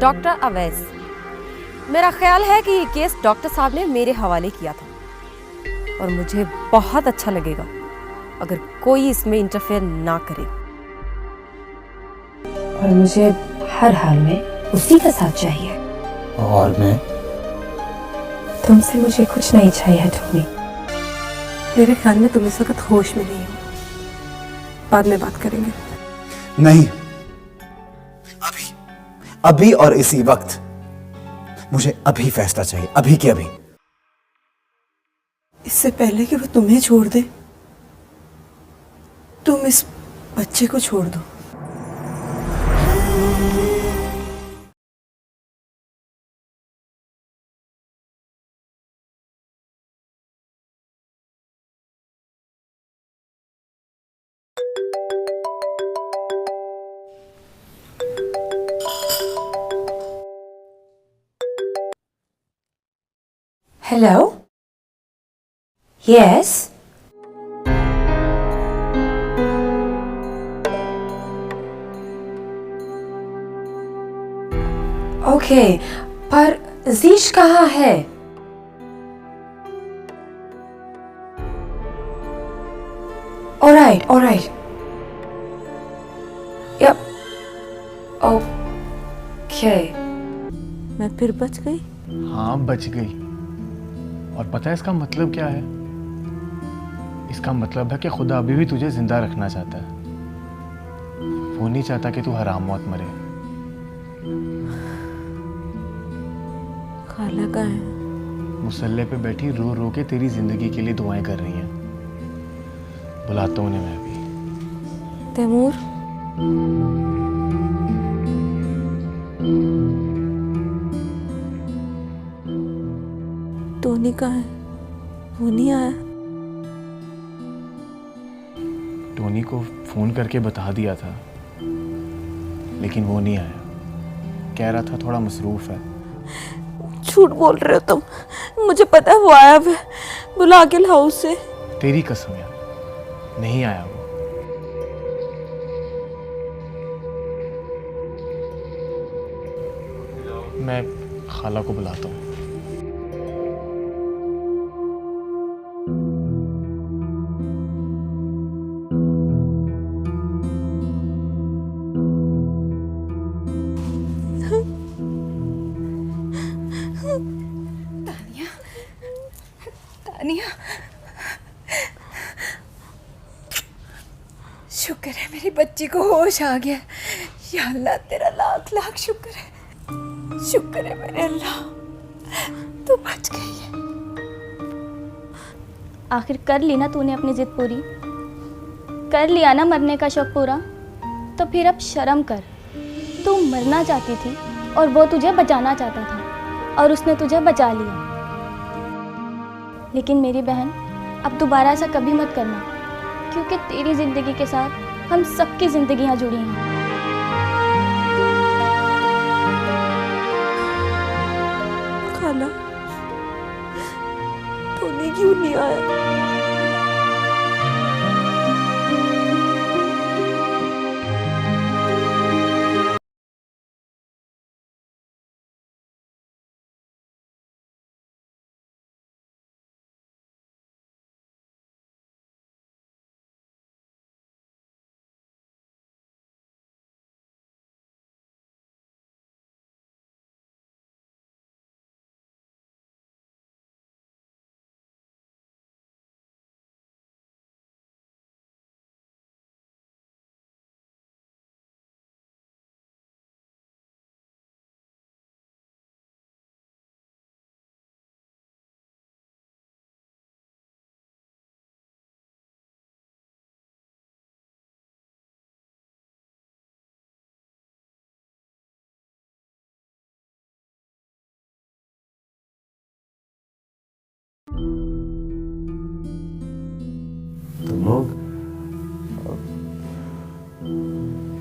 Doctor Awais. मेरा ख्याल है कि ये केस डॉक्टर साहब ने मेरे हवाले किया था और मुझे बहुत अच्छा लगेगा अगर कोई इसमें इंटरफेयर ना करे। और मुझे हर हाल में उसी का साथ चाहिए। और मैं? तुमसे मुझे कुछ नहीं चाहिए टोनी। मेरे ख्याल में तुम इस वक्त होश में नहीं हो। बाद में बात करेंगे। नहीं, अभी और इसी वक्त। मुझे अभी फैसला चाहिए, अभी के अभी। इससे पहले कि वो तुम्हें छोड़ दे, तुम इस बच्चे को छोड़ दो। Hello, yes. ओके, पर जीश कहाँ है? Alright, alright. Yup, okay. मैं फिर बच गई। हाँ, बच गई। और पता है इसका मतलब क्या है? इसका मतलब है कि खुदा अभी भी तुझे जिंदा रखना चाहता है। वो नहीं चाहता कि तू हराम मौत मरे। खाला का है। मुसल्ले पे बैठी रो रो के तेरी जिंदगी के लिए दुआएं कर रही हैं। बुलाता हूँ उन्हें मैं भी। तैमूर, टोनी का है, वो नहीं आया। टोनी को फोन करके बता दिया था, लेकिन वो नहीं आया। कह रहा था थोड़ा मसरूफ है। झूठ बोल रहे हो तुम। मुझे पता है वो आया है। बुला के लाओ उसे। तेरी कसम यार, नहीं आया वो। मैं खाला को बुलाता हूँ। तानिया, शुक्र है मेरी बच्ची को होश आ गया। या अल्लाह, तेरा लाख लाख शुक्र है। शुक्र है मेरे अल्लाह, तू बच गई है। आखिर कर ली ना तूने अपनी जिद पूरी, कर लिया ना मरने का शौक पूरा। तो फिर अब शर्म कर। तू मरना चाहती थी और वो तुझे बचाना चाहता था और उसने तुझे बचा लिया। लेकिन मेरी बहन, अब दोबारा ऐसा कभी मत करना, क्योंकि तेरी ज़िंदगी के साथ हम सबकी ज़िंदगियाँ जुड़ी हैं। खाला, टोनी क्यों नहीं आया?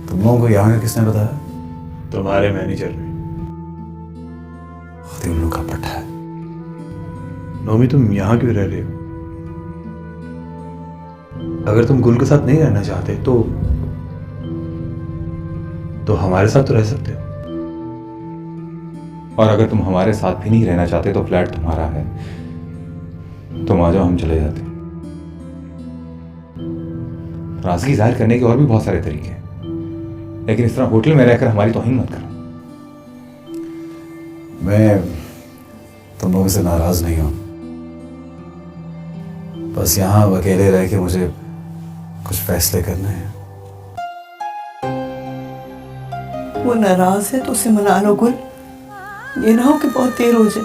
तुम लोगों को यहाँ का किसने बताया? तुम्हारे मैनेजर ने। खुद ही उन लोग का पट्टा है। नोमी, तुम यहाँ क्यों रह रहे हो? अगर तुम गुल के साथ नहीं रहना चाहते तो हमारे साथ तो रह सकते हो। और अगर तुम हमारे साथ भी नहीं रहना चाहते तो फ्लैट तुम्हारा है, तुम आ जाओ, हम चले जाते। नाराजगी जाहिर करने के और भी बहुत सारे तरीके हैं, लेकिन इस तरह होटल में रहकर हमारी तौहीन मत करो। मैं तुम लोगों से नाराज नहीं हूं, बस यहां अकेले रह के मुझे कुछ फैसले करने हैं। वो नाराज है तो उसे मना लो गुल, ये ना हो कि बहुत देर हो जाए।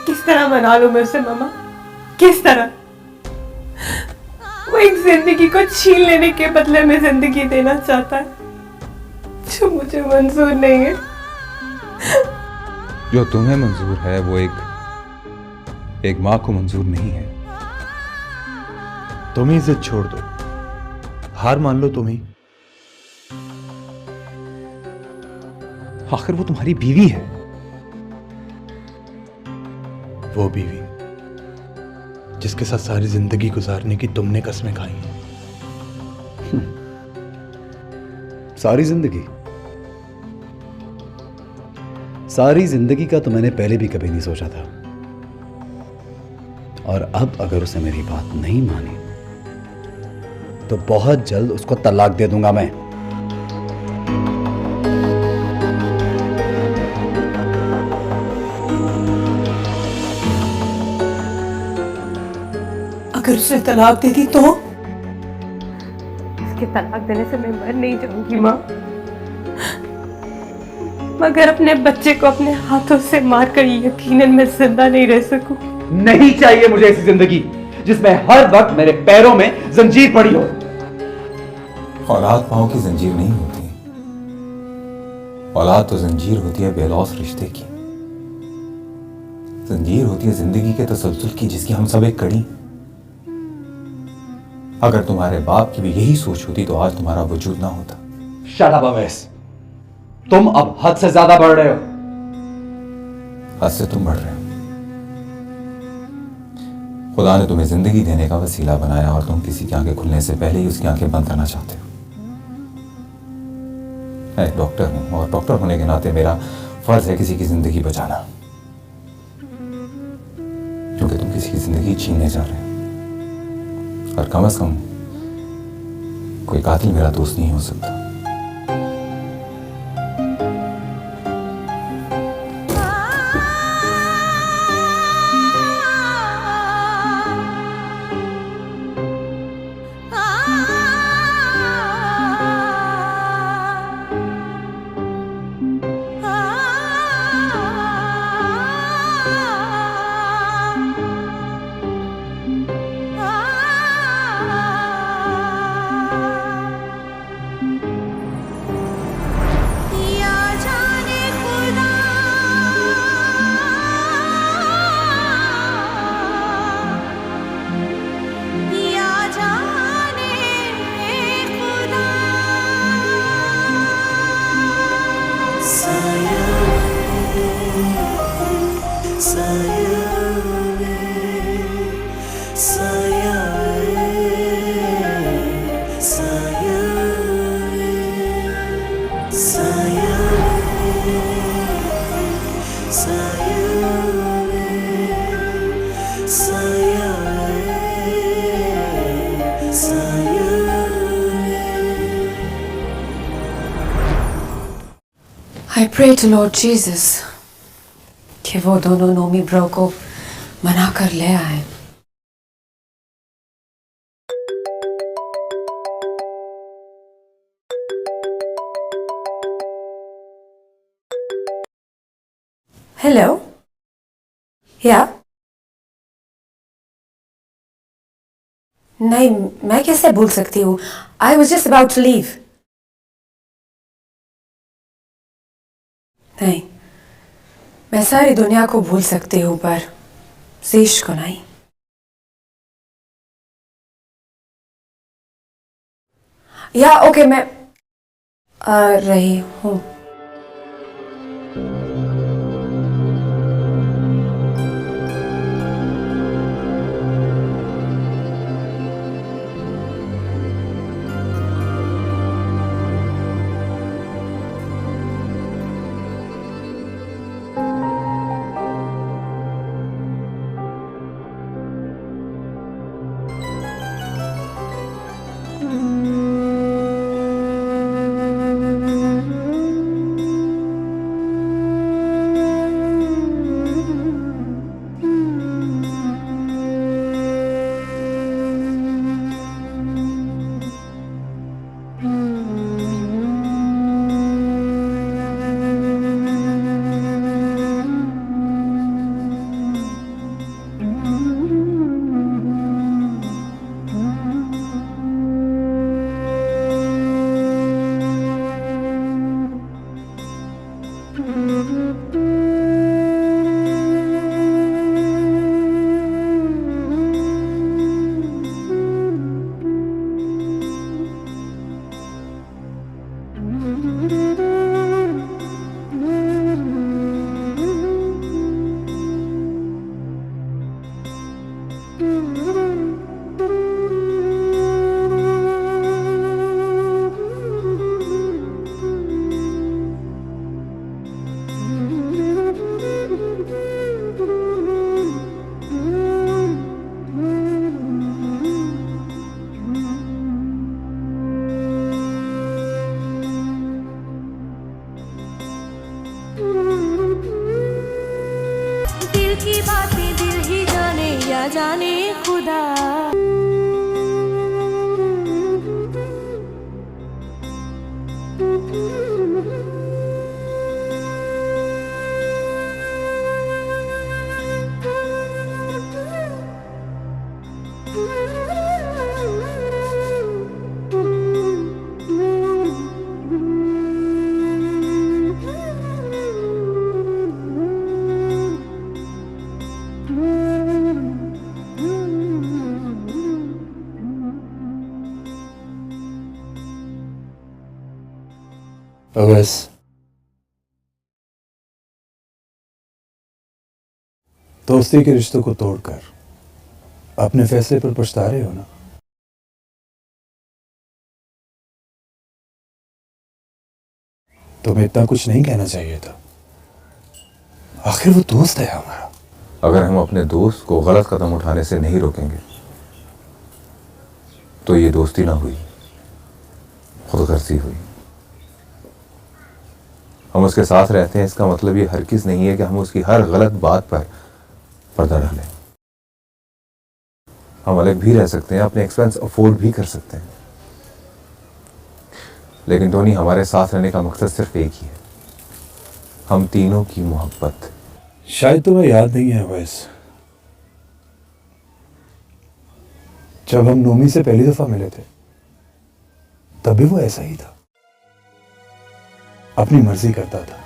किस तरह मना लूं मैं उसे मामा, किस तरह? वो एक जिंदगी को छीन लेने के बदले में जिंदगी देना चाहता है जो मुझे मंजूर नहीं है। जो तुम्हें मंजूर है वो एक माँ को मंजूर नहीं है। तुम ही जिद छोड़ दो, हार मान लो तुम ही। आखिर वो तुम्हारी बीवी है। वो बीवी जिसके साथ सारी जिंदगी गुजारने की तुमने कस्में खाई हैं। सारी जिंदगी का तो मैंने पहले भी कभी नहीं सोचा था, और अब अगर उसे मेरी बात नहीं मानी तो बहुत जल्द उसको तलाक दे दूंगा मैं। अगर उसे तलाक दे दी तो? उसके तलाक देने से मैं मर नहीं जाऊंगी माँ, मगर अपने बच्चे को अपने हाथों से मारकर यकीनन मैं जिंदा नहीं रह सकूं। नहीं चाहिए मुझे ऐसी जिंदगी जिसमें हर वक्त मेरे पैरों में जंजीर पड़ी हो। औलाद पाँव की जंजीर नहीं होती, औलाद तो जंजीर होती है बेलौस रिश्ते की। जंजीर होती है जिंदगी के तसलसल की, जिसकी हम सब एक कड़ी। अगर तुम्हारे बाप की भी यही सोच होती तो आज तुम्हारा वजूद ना होता। शट अप अवैस, तुम अब हद से ज्यादा बढ़ रहे हो। हद से तुम बढ़ रहे हो। खुदा ने तुम्हें जिंदगी देने का वसीला बनाया और तुम किसी की आंखें खुलने से पहले ही उसकी आंखें बंद करना चाहते हो। मैं एक डॉक्टर हूं और डॉक्टर होने के नाते मेरा फर्ज है किसी की जिंदगी बचाना, क्योंकि तुम किसी की जिंदगी छीनने जा रहे हो। और कम से कम कोई कातिल मेरा दोस्त नहीं हो सकता। I pray to Lord Jesus कि वो दोनों नोमी ब्रो को मना कर ले आए। हेलो, या? नहीं, मैं कैसे भूल सकती हूँ? I was just about to leave. नहीं, मैं सारी दुनिया को भूल सकती हूँ पर ज़ीश को नहीं। या ओके, मैं आ रही हूँ। दिल की बातें दिल ही जाने या जाने खुदा। अवैस, दोस्ती के रिश्तों को तोड़कर अपने फैसले पर पछता रहे हो ना? तुम्हें इतना कुछ नहीं कहना चाहिए था। आखिर वो दोस्त है हमारा। अगर हम अपने दोस्त को गलत कदम उठाने से नहीं रोकेंगे तो ये दोस्ती ना हुई, खुदगर्जी हुई। हम उसके साथ रहते हैं, इसका मतलब ये हरगिज़ नहीं है कि हम उसकी हर गलत बात पर पर्दा डालें। हम अलग भी रह सकते हैं, अपने एक्सपेंस अफोर्ड भी कर सकते हैं, लेकिन टोनी, हमारे साथ रहने का मकसद सिर्फ एक ही है, हम तीनों की मोहब्बत। शायद तुम्हें याद नहीं है अवैस, जब हम नोमी से पहली दफा मिले थे तब भी वो ऐसा ही था। अपनी मर्जी करता था,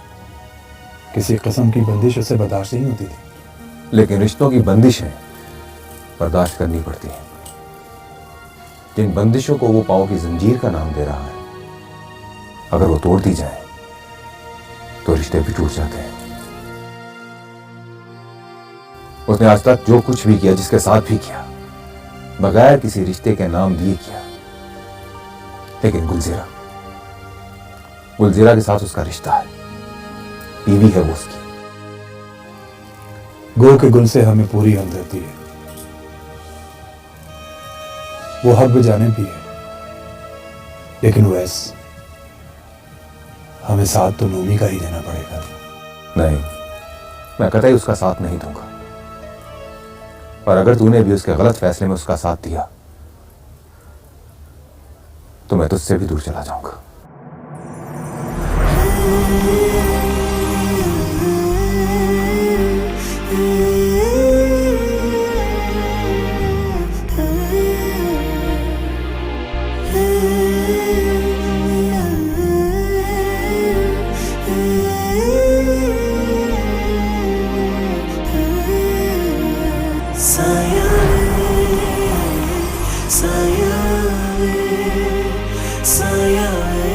किसी किस्म की बंदिश उसे बर्दाश्त नहीं होती थी। लेकिन रिश्तों की बंदिशें बर्दाश्त करनी पड़ती हैं। जिन बंदिशों को वो पांव की जंजीर का नाम दे रहा है, अगर वो तोड़ दी जाए तो रिश्ते भी टूट जाते हैं। उसने आज तक जो कुछ भी किया, जिसके साथ भी किया, बगैर किसी रिश्ते के नाम दिए किया। लेकिन गुलजीरा के साथ उसका रिश्ता है, बीवी है वो उसकी। गो के गुल से हमें पूरी हमदर्दी है, वो हक बजाने भी है, लेकिन वैस हमें साथ तो नोमी का ही देना पड़ेगा। नहीं, मैं कतई उसका साथ नहीं दूंगा। और अगर तूने भी उसके गलत फैसले में उसका साथ दिया तो मैं तुझसे भी दूर चला जाऊंगा। साया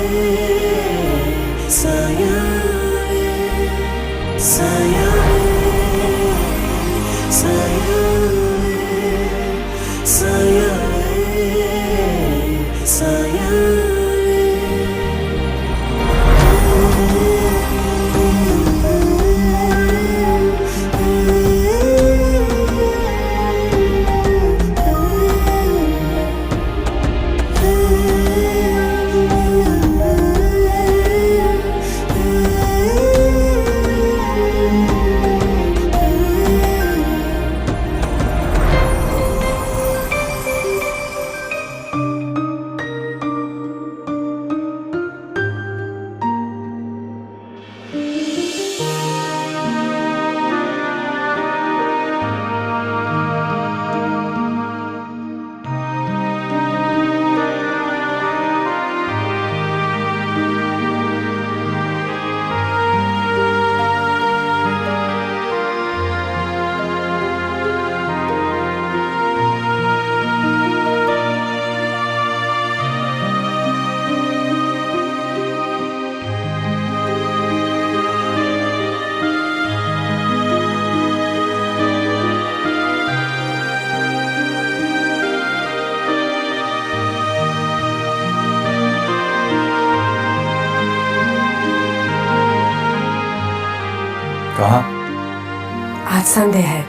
संडे है।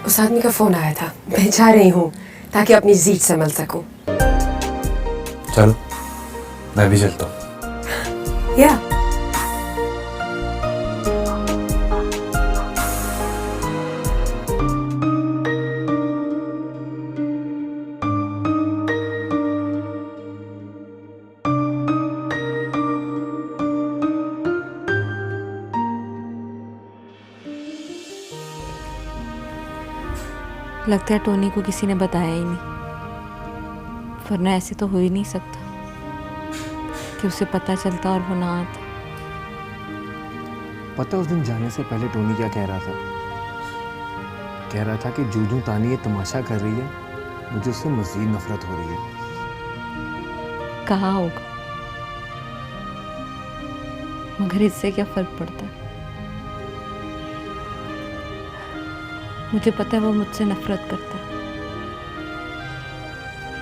उस आदमी का फोन आया था, मैं जा रही हूँ ताकि अपनी जीत से मिल सकूं। चलो मैं भी चलता हूँ। या लगता है टोनी को किसी ने बताया ही नहीं, वरना ऐसे तो हो ही नहीं सकता कि उसे पता चलता और वो ना आता। पता उस दिन जाने से पहले टोनी क्या कह रहा था? कह रहा था कि जूजू तानी ये तमाशा कर रही है, मुझे उससे मजीद नफरत हो रही है। कहा होगा, मगर इससे क्या फर्क पड़ता है? मुझे पता है वो मुझसे नफरत करता है,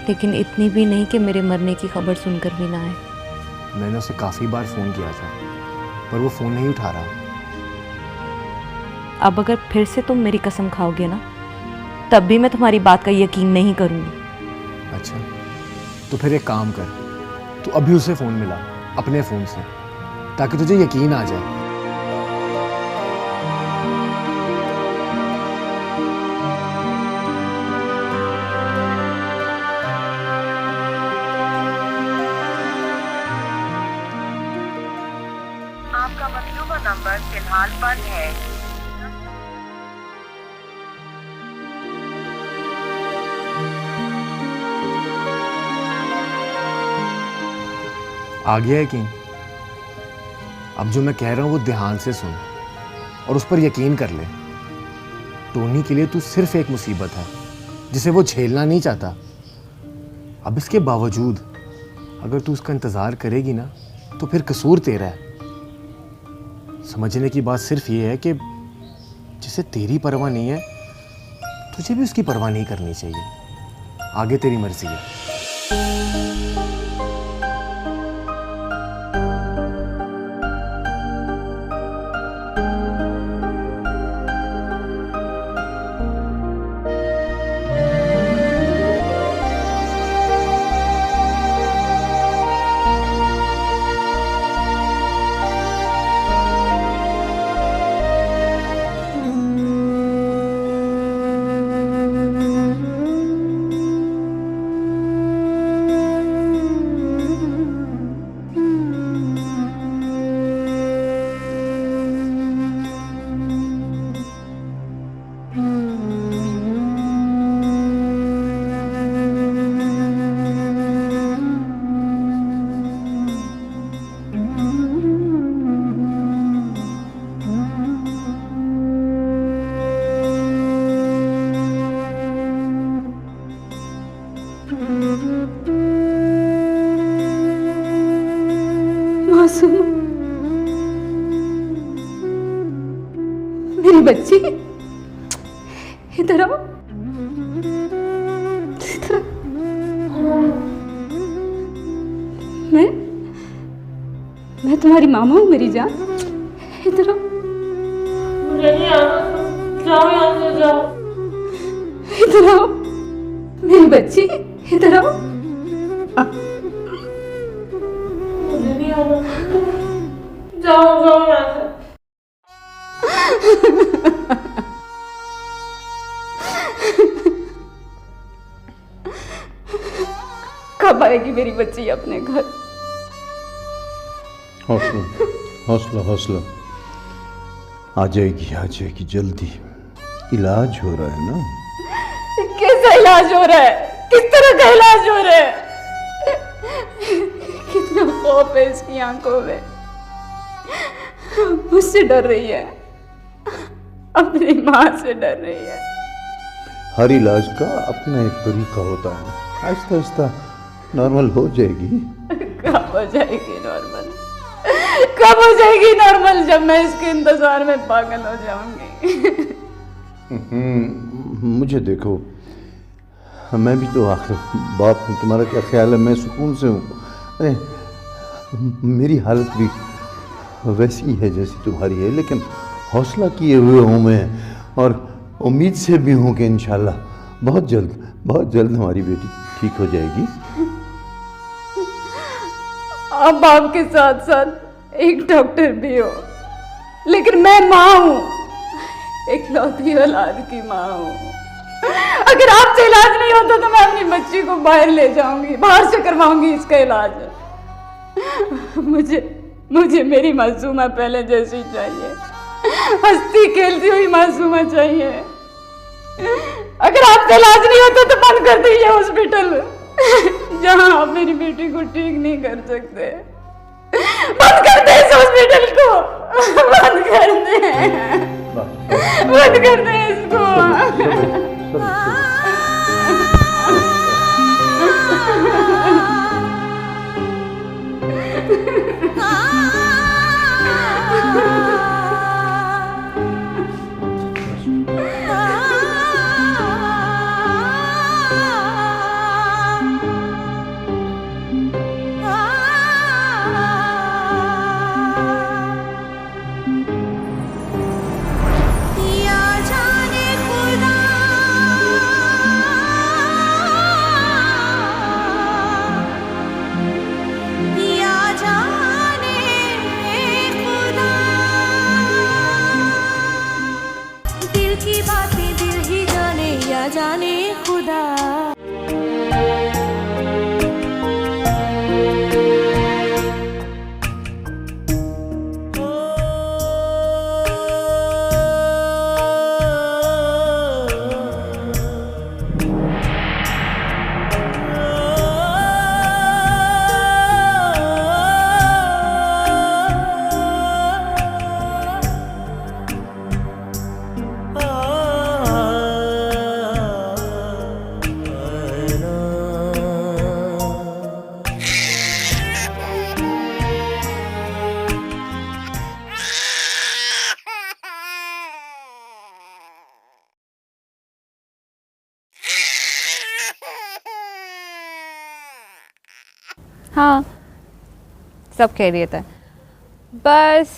लेकिन इतनी भी नहीं कि मेरे मरने की खबर सुनकर भी ना आए। मैंने उसे काफ़ी बार फ़ोन किया था, पर वो फ़ोन नहीं उठा रहा। अब अगर फिर से तुम मेरी कसम खाओगे ना, तब भी मैं तुम्हारी बात का यकीन नहीं करूंगी। अच्छा, तो फिर एक काम कर, तू अभी उसे फ़ोन मिला अपने फ़ोन से, ताकि तुझे यकीन आ जाए। आपका मतलूबा नंबर फिलहाल बंद है। आ गया यकीन? अब जो मैं कह रहा हूँ वो ध्यान से सुन और उस पर यकीन कर ले। टोनी के लिए तू सिर्फ एक मुसीबत है जिसे वो झेलना नहीं चाहता। अब इसके बावजूद अगर तू उसका इंतज़ार करेगी ना, तो फिर कसूर तेरा है। समझने की बात सिर्फ ये है कि जिसे तेरी परवाह नहीं है, तुझे भी उसकी परवाह नहीं करनी चाहिए। आगे तेरी मर्जी है। मासूम मेरी बच्ची, इधर आओ। इधर आओ। मैं तुम्हारी मामा हूँ मेरी जान। इधर आओ। मुझे नहीं आना, जाओ यहाँ से जाओ। इधर आओ मेरी बच्ची, इधर आओ। मुझे नहीं आना, जाओ जाओ यहाँ से। कब आएगी मेरी बच्ची अपने घर? हौसला हौसला हौसला, आ जाएगी जल्दी। इलाज हो रहा है ना? कैसा इलाज हो रहा है? किस तरह का इलाज हो रहा है? कितना खौफ है इसकी आंखों में। मुझसे डर रही है, अपनी माँ से डर रही है। हर इलाज का अपना एक तरीका होता है, आहिस्ता आहिस्ता नॉर्मल हो जाएगी। कब हो जाएगी नॉर्मल? कब हो जाएगी नॉर्मल? जब मैं इसके इंतजार में पागल हो जाऊंगी। मुझे देखो, मैं भी तो आखिर बाप हूँ, तुम्हारा क्या ख्याल है? मैं सुकून से हूँ। अरे मेरी हालत भी वैसी है जैसी तुम्हारी है, लेकिन हौसला किए हुए हूँ मैं। और उम्मीद से भी हूँ कि इंशाल्लाह बहुत जल्द हमारी बेटी ठीक हो जाएगी। आप आपके साथ साथ एक डॉक्टर भी हो, लेकिन मैं माँ हूँ, इकलौती औलाद की माँ हूँ। अगर आपसे इलाज नहीं होता तो मैं अपनी बच्ची को बाहर ले जाऊंगी, बाहर से करवाऊंगी इसका इलाज। मुझे मेरी मासूमा पहले जैसी चाहिए, हंसती खेलती हुई मासूमा चाहिए। अगर आपसे इलाज नहीं होता तो बंद कर दीजिए हॉस्पिटल, जहां आप मेरी बेटी को ठीक नहीं कर सकते। बंद कर दे इस हॉस्पिटल को, बंद कर दे इसको। जाने खुदा। हाँ, सब खैरियत है, बस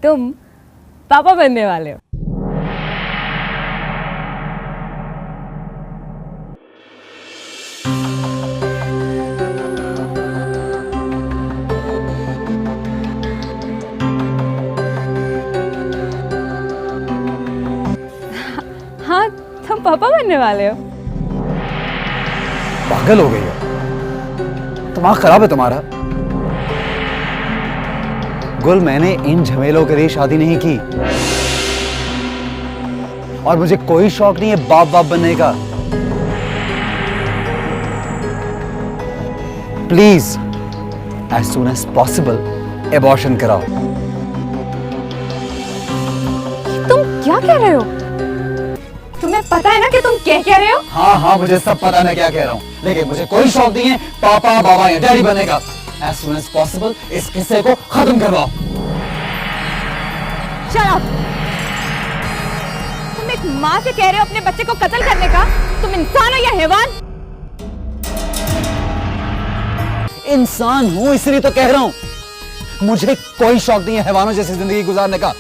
तुम पापा बनने वाले हो। हाँ, तुम पापा बनने वाले हो। पागल हो गई हो, दिमाग खराब है तुम्हारा। गुल, मैंने इन झमेलों के लिए शादी नहीं की और मुझे कोई शौक नहीं है बाप बनने का। Please as soon as possible abortion कराओ। तुम क्या कह रहे हो? तुम्हें पता है ना कि तुम क्या कह रहे हो? हाँ, मुझे सब पता है मैं क्या कह रहा हूँ, लेकिन मुझे कोई शौक नहीं है पापा बाबा या डैडी बनने का। एज सून एज पॉसिबल इस किस्से को खत्म करवाओ। Shut up! तुम एक माँ से कह रहे हो अपने बच्चे को कत्ल करने का? तुम इंसान हो या हैवान? इंसान हूं इसलिए तो कह रहा हूं। मुझे कोई शौक नहीं है हैवानों जैसी जिंदगी गुजारने का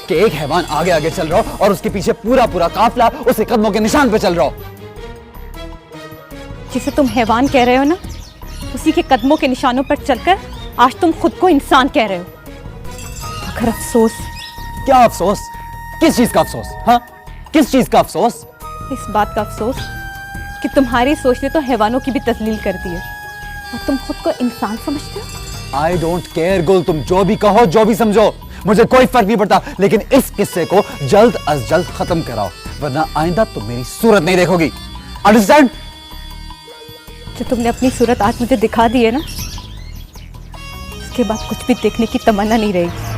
कि एक हैवान आगे आगे चल रहा हो और उसके पीछे पूरा काफला उसके कदमों के निशान पे चल रहा हो। जिसे तुम हैवान कह रहे हो ना, उसी के कदमों के निशानों पर चलकर आज तुम खुद को इंसान कह रहे हो। मगर अफसोस। क्या अफसोस? किस चीज का अफसोस? हाँ, किस चीज का अफसोस? इस बात का अफसोस कि तुम्हारी सोच ने तो हैवानों की भी तस्लील कर दी है और तुम खुद को इंसान समझते हो। आई डोंट केयर गुल, तुम जो भी कहो जो भी समझो, मुझे कोई फर्क नहीं पड़ता, लेकिन इस किस्से को जल्द अज जल्द खत्म कराओ, वरना आइंदा तुम मेरी सूरत नहीं देखोगी। अंडरस्टैंड? जो तुमने अपनी सूरत आज मुझे दिखा दी है ना, उसके बाद कुछ भी देखने की तमन्ना नहीं रहेगी।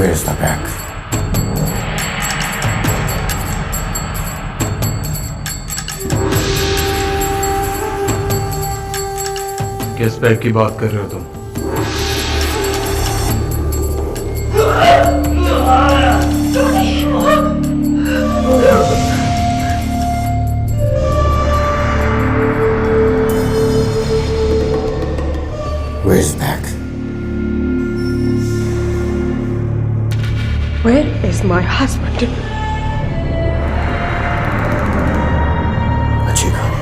Where is the bag? किस बैग की बात कर रहे हो तुम? Where is the bag? Where is my husband? अच्छी कहानी।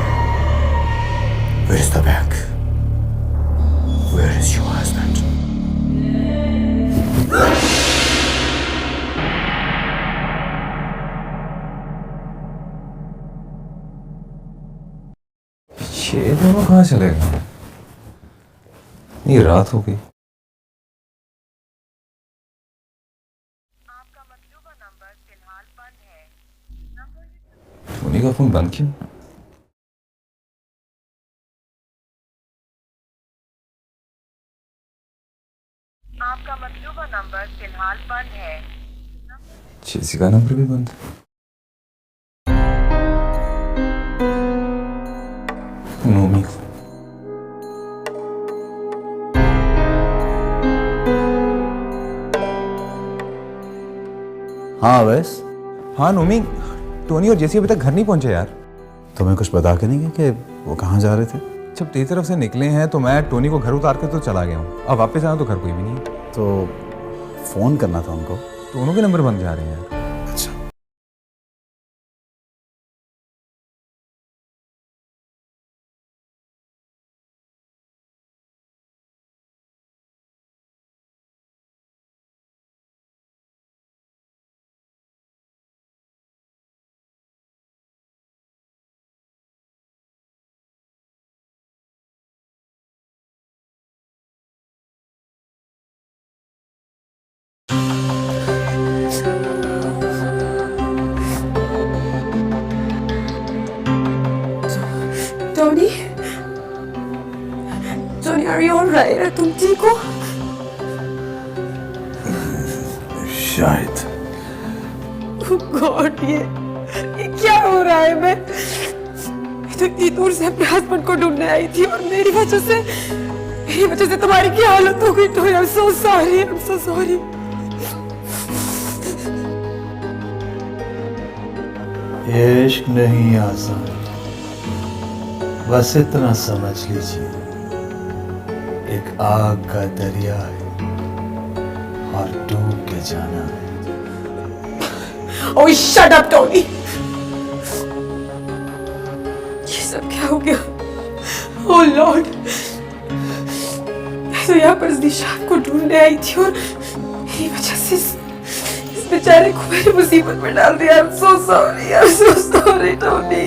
Where is the bag? Where is your husband? ये दोनों कहाँ चले गए? ये रात हो गई। आपका मतलूबा नंबर फिलहाल बंद है। टोनी का फोन बंद क्यों? आपका मतलूबा नंबर फिलहाल बंद है। जेसी का नंबर भी बंद है। नोमी को हाँ वैस, हाँ नोमी, टोनी और जेसी अभी तक घर नहीं पहुंचे यार। तुम्हें कुछ बता के नहीं गया कि वो कहाँ जा रहे थे? जब तेरी तरफ से निकले हैं तो मैं टोनी को घर उतार के तो चला गया हूँ। अब वापस आया तो घर कोई भी नहीं है। तो फोन करना था उनको। दोनों के नंबर बंद जा रहे हैं यार। अच्छा, Tony? Tony, are you alright? तुम ठीक हो? शायद। Oh God, ये क्या हो रहा है? मैं तो इतनी दूर से अपने हस्बैंड को ढूंढने आई थी और मेरी वजह से तुम्हारी क्या हालत हो गई? Tony, I'm so sorry, I'm so sorry. ये इश्क नहीं आसान, बस इतना समझ लीजिए, एक आग का दरिया है और डूब के जाना है। Oh, shut up, Tony. ये सब क्या हो गया? Oh Lord. मैं तो यहाँ पर निशात को ढूंढने आई थी और मेरी वजह से इस बेचारे को मेरी मुसीबत में डाल दिया। I'm so sorry, I'm so sorry, Tony.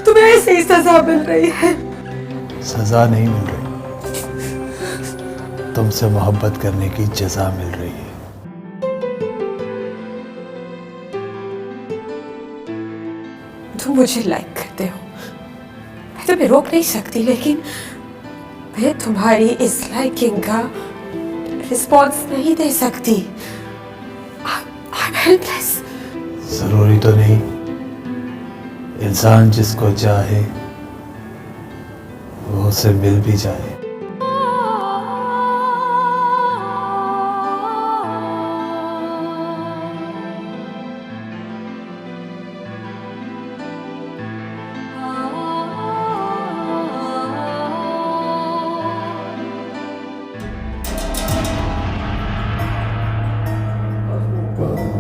तुम्हें ऐसे ही सजा मिल रही है? सजा नहीं मिल रही, तुमसे मोहब्बत करने की जज़ा मिल रही है। तुम मुझे लाइक करते हो, मैं तुम्हें रोक नहीं सकती, लेकिन मैं तुम्हारी इस लाइकिंग का रिस्पॉन्स नहीं दे सकती। I'm helpless. जरूरी तो नहीं, इंसान जिसको चाहे वो उसे मिल भी जाए।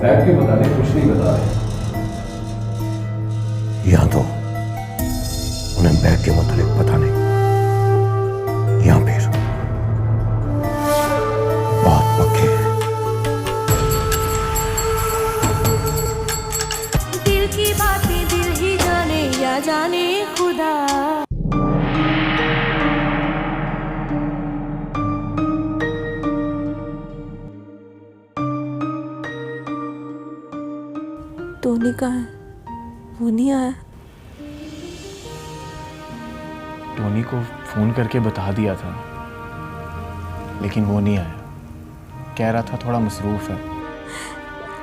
बैग के बताने कुछ नहीं बता रहे। या तो उन्हें बैग के मुतालिक पता नहीं, या फिर बहुत पक्के हैं। दिल की बातें दिल ही जाने या जाने खुदा। टोनी कहाँ है? वो नहीं आया। टोनी को फोन करके बता दिया था, लेकिन वो नहीं आया। कह रहा था थोड़ा मसरूफ है।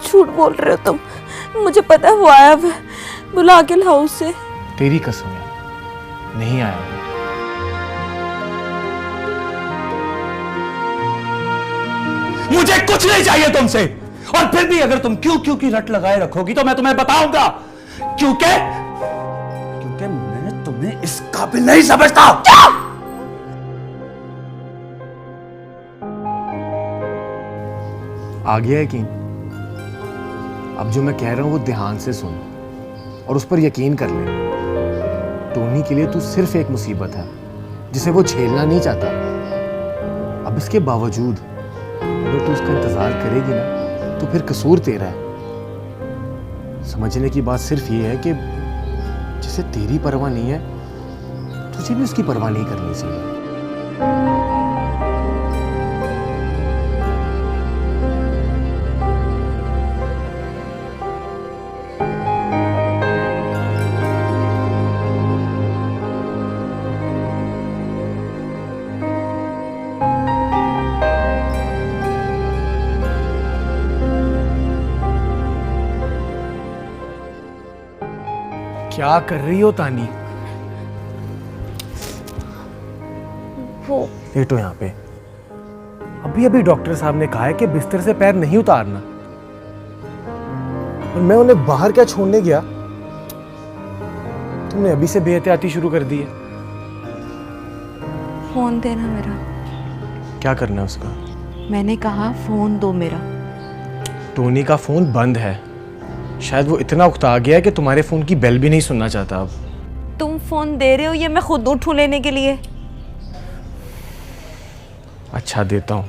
झूठ बोल रहे हो तुम, मुझे पता है वो आया हुआ है, बुला के लाओ उसे। तेरी कसम है, नहीं आया वो। मुझे कुछ नहीं चाहिए तुमसे, और फिर भी अगर तुम क्यों की रट लगाए रखोगी तो मैं तुम्हें बताऊंगा। क्योंकि मैं तुम्हें इस काबिल नहीं समझता। आ गया यकीन? अब जो मैं कह रहा हूं वो ध्यान से सुन और उस पर यकीन कर ले। टोनी के लिए तू सिर्फ एक मुसीबत है जिसे वो झेलना नहीं चाहता। अब इसके बावजूद अगर तू उसका इंतजार करेगी ना तो फिर कसूर तेरा है। समझने की बात सिर्फ ये है कि जिसे तेरी परवाह नहीं है तुझे भी उसकी परवाह नहीं करनी चाहिए। क्या कर रही हो तानी? वो लेटो यहाँ पे। अभी अभी डॉक्टर साहब ने कहा है कि बिस्तर से पैर नहीं उतारना, और मैं उन्हें बाहर क्या छोड़ने गया, तुमने अभी से बेहतियाती शुरू कर दी है। फोन देना मेरा। क्या करना है उसका? मैंने कहा फोन दो मेरा। टोनी का फोन बंद है, शायद वो इतना उकता गया है कि तुम्हारे फोन की बेल भी नहीं सुनना चाहता अब। तुम फोन दे रहे हो, ये मैं खुद उठूं लेने के लिए? अच्छा देता हूँ।